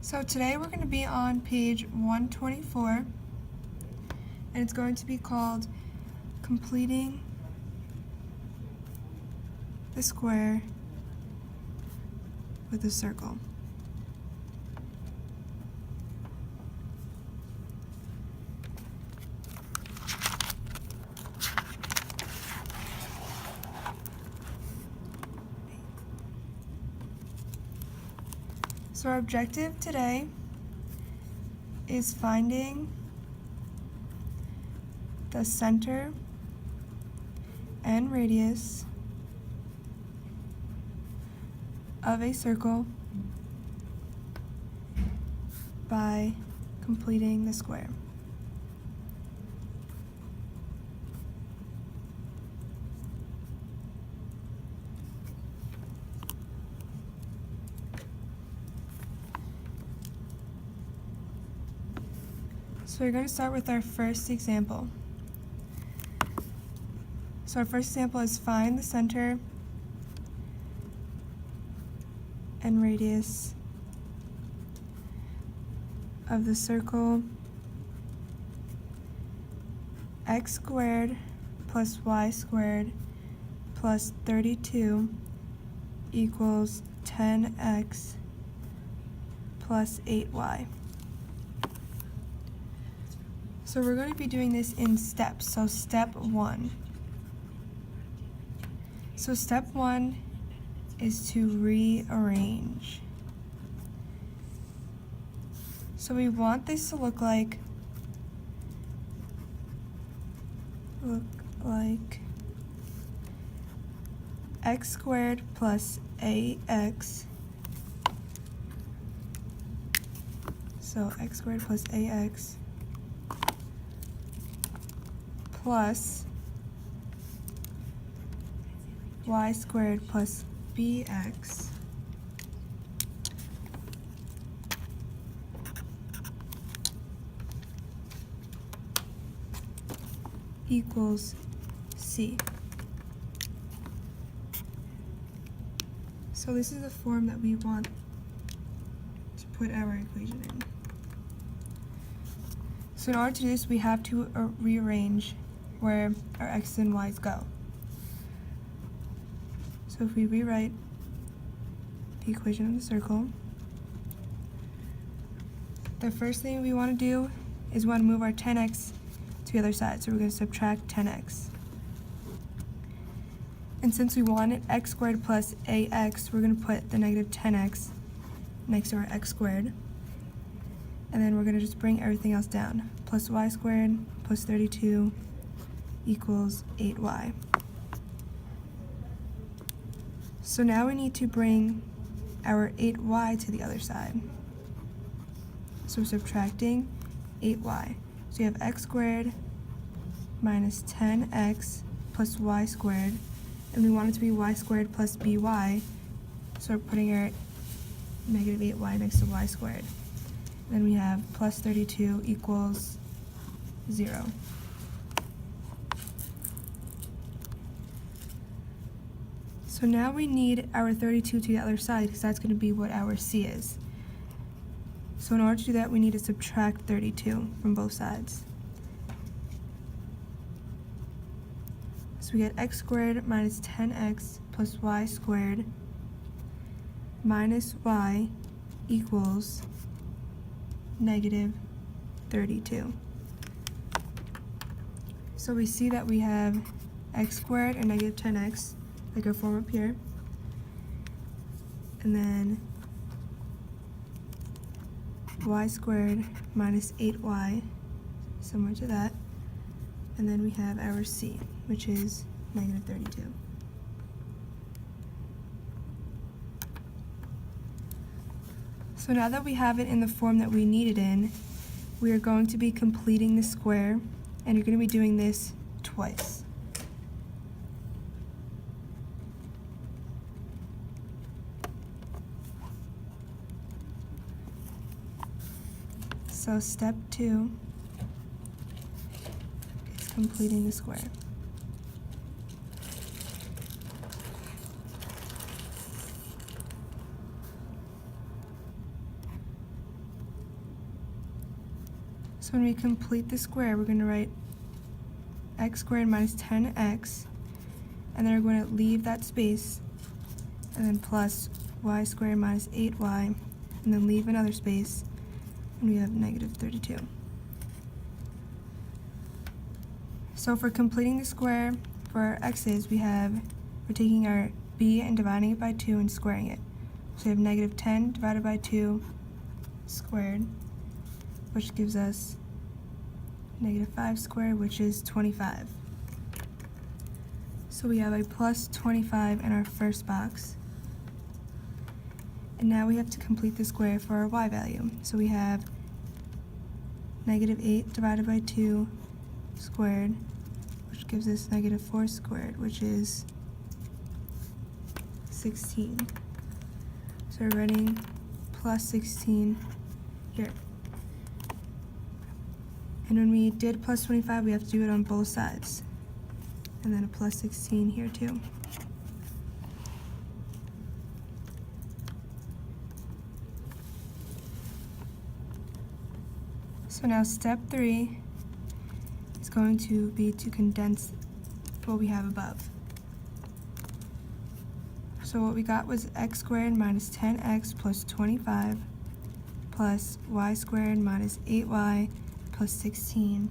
So today we're going to be on page 124, and it's going to be called Completing the Square with a Circle. So our objective today is finding the center and radius of a circle by completing the square. So we're going to start with our first example. So our first example is find the center and radius of the circle x squared plus y squared plus 32 equals 10x plus 8y. So we're going to be doing this in steps. So step 1. So step 1 is to rearrange. So we want this to look like x squared plus ax. So x squared plus ax plus y squared plus bx equals c. So this is the form that we want to put our equation in. So in order to do this, we have to rearrange where our x's and y's go. So if we rewrite the equation of the circle, the first thing we want to do is we want to move our 10x to the other side. So we're going to subtract 10x. And since we wanted x squared plus ax, we're going to put the negative 10x next to our x squared. And then we're going to just bring everything else down. Plus y squared plus 32 equals 8y. So now we need to bring our 8y to the other side. So we're subtracting 8y. So we have x squared minus 10x plus y squared, and we want it to be y squared plus by, so we're putting our negative 8y next to y squared. Then we have plus 32 equals 0. So now we need our 32 to the other side because that's going to be what our c is. So in order to do that, we need to subtract 32 from both sides. So we get x squared minus 10x plus y squared minus y equals negative 32. So we see that we have x squared and negative 10x, like our form up here, and then y squared minus 8y, similar to that, and then we have our c, which is negative 32. So now that we have it in the form that we need it in, we are going to be completing the square, and you're going to be doing this twice. So step 2 is completing the square. So when we complete the square, we're going to write x squared minus 10x, and then we're going to leave that space, and then plus y squared minus 8y, and then leave another space, and we have negative 32. So for completing the square for our x's, we're taking our b and dividing it by 2 and squaring it. So we have negative 10 divided by 2 squared, which gives us negative 5 squared, which is 25. So we have a plus 25 in our first box. And now we have to complete the square for our y value. So we have negative 8 divided by 2 squared, which gives us negative 4 squared, which is 16. So we're writing plus 16 here. And when we did plus 25, we have to do it on both sides. And then a plus 16 here too. So now step 3 is going to be to condense what we have above. So what we got was x squared minus 10x plus 25 plus y squared minus 8y plus 16.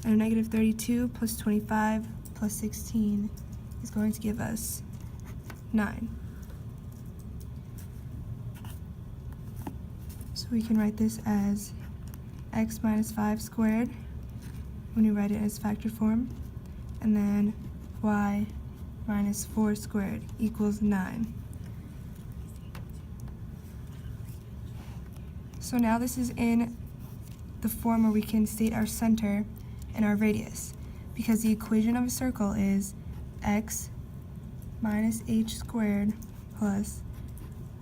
And a negative 32 plus 25 plus 16 is going to give us 9. So we can write this as x minus 5 squared when you write it as factored form, and then y minus 4 squared equals 9. So now this is in the form where we can state our center and our radius, because the equation of a circle is x minus h squared plus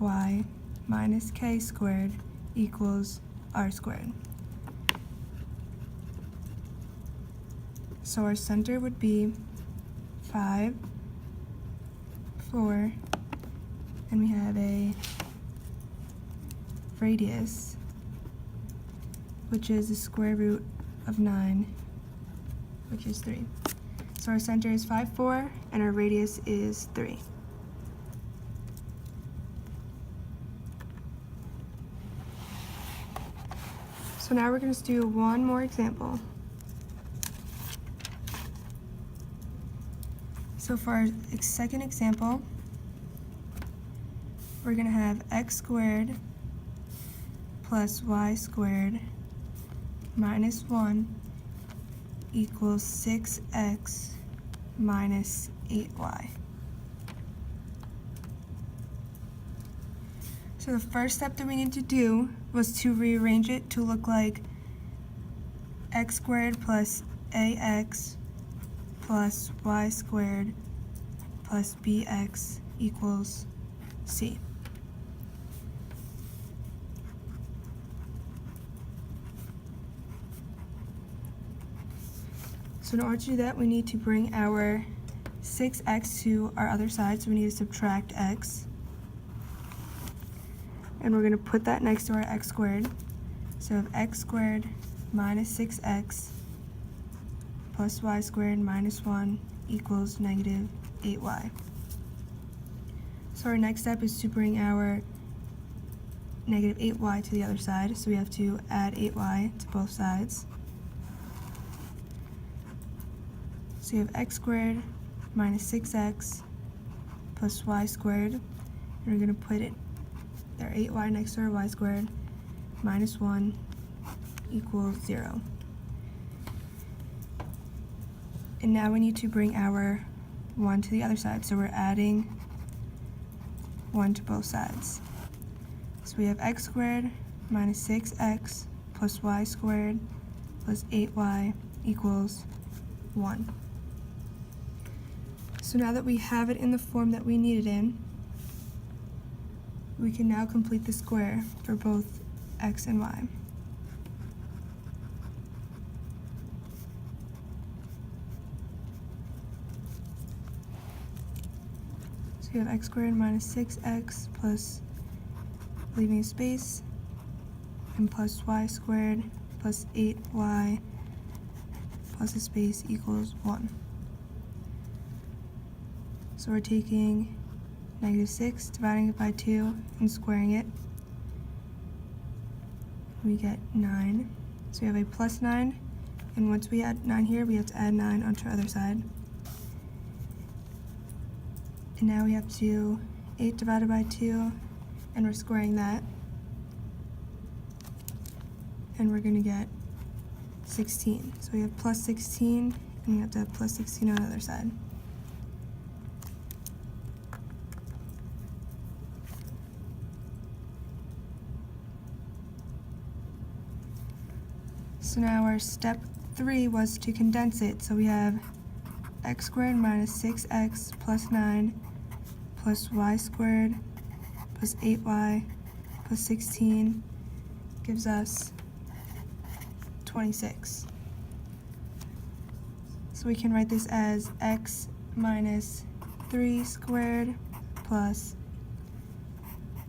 y minus k squared equals r squared. So our center would be 5, 4, and we have a radius, which is the square root of 9, which is 3. So our center is 5, 4, and our radius is 3. So now we're going to do one more example. So for our second example, we're going to have x squared plus y squared minus 1 equals 6x minus 8y. So the first step that we need to do was to rearrange it to look like x squared plus ax plus y squared plus bx equals c. So in order to do that, we need to bring our 6x to our other side, so we need to subtract x. And we're going to put that next to our x squared. So we have x squared minus 6x plus y squared minus 1 equals negative 8y. So our next step is to bring our negative 8y to the other side. So we have to add 8y to both sides. So you have x squared minus 6x plus y squared. And we're going to put our 8y next to our y squared minus 1 equals 0. And now we need to bring our 1 to the other side. So we're adding 1 to both sides. So we have x squared minus 6x plus y squared plus 8y equals 1. So now that we have it in the form that we need it in, we can now complete the square for both x and y. So you have x squared minus 6x plus, leaving a space, and plus y squared plus 8y plus a space equals 1. So we're taking -6, dividing it by 2, and squaring it. We get 9. So we have a plus 9, and once we add 9 here, we have to add 9 onto our other side. And now we have to do 8 divided by 2, and we're squaring that. And we're going to get 16. So we have plus 16, and we have to have plus 16 on the other side. So now our step 3 was to condense it. So we have x squared minus 6x plus 9 plus y squared plus 8y plus 16 gives us 26. So we can write this as x minus 3 squared plus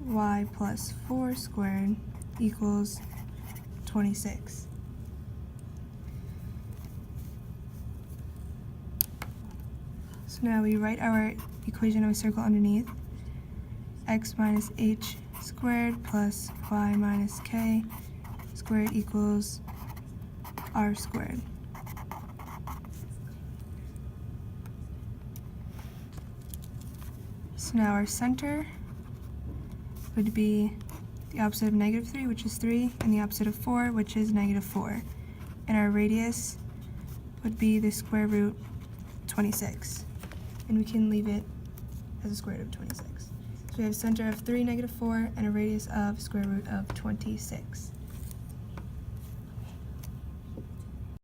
y plus 4 squared equals 26. So now we write our equation and we circle underneath. X minus h squared plus y minus k squared equals r squared. So now our center would be the opposite of -3, which is 3, and the opposite of 4, which is -4. And our radius would be the square root 26. And we can leave it as a square root of 26. So we have a center of 3, -4, and a radius of square root of 26.